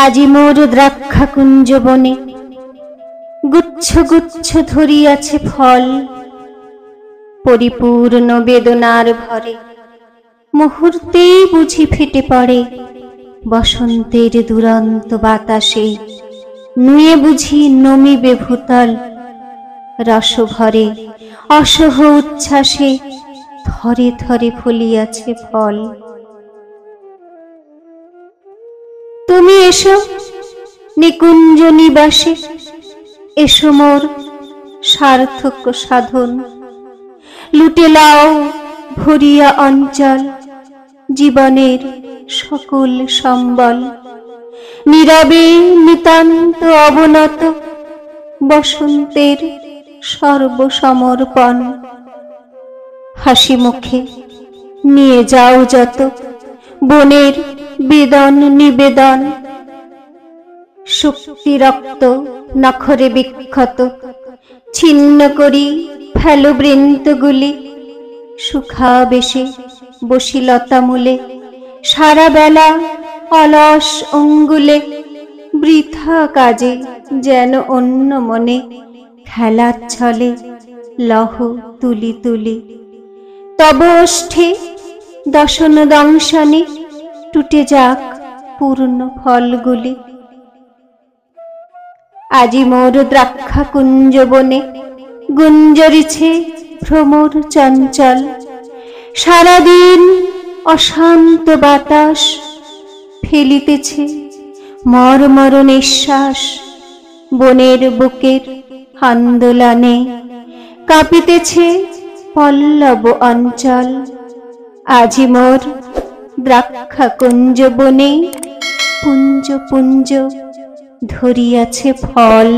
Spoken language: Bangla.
আজি মোর দ্রাক্ষা কুঞ্জ বনে গুচ্ছ গুচ্ছ ধরিয়াছে ফল, পরিপূর্ণ বেদনার ভরে মুহূর্তেই বুঝি ফেটে পড়ে বসন্তের দুরন্ত বাতাসে, নুয়ে বুঝি নমিবে ভূতল। রস ভরে অসহ উচ্ছ্বাসে থরে থরে ফলিয়াছে ফল। তুমি এসো নিকুঞ্জ নিবাসে, এসো মোর সার্থক সাধন, লুটে লাও ভরিয়া অঞ্চল জীবনের সকল সম্বল। নীরবে নিতান্ত অবনত বসন্তের সর্বসমর্পণ। হাসি মুখে নিয়ে যাও যত বনের বেদন নিবেদন। শক্তি রক্ত নখরে বিক্ষত ছিন্ন করি ফেলো বৃন্তগুলি। সুখাবেশে বসিলতা মূলে সারা বেলা অলস অঙ্গুলে। বৃথা কাজে যেন অন্য মনে খেলার ছলে লহ তুলি তুলি। তব ওষ্ঠে দশন দংশনে টুটে যাক পূর্ণ ফলগুলি। আজি মোর দ্রাক্ষা কুঞ্জ বনে গুঞ্জরিছে ভ্রমর চঞ্চল। সারাদিন অশান্ত বাতাস ফেলিতেছে মর্মর নিঃশ্বাস। বনের বুকের আন্দোলনে কাঁপিতেছে পল্লব অঞ্চল। আজি মোর দ্রাক্ষা কুঞ্জ বনে পুঞ্জ পুঞ্জ ধরিয়াছে ফল।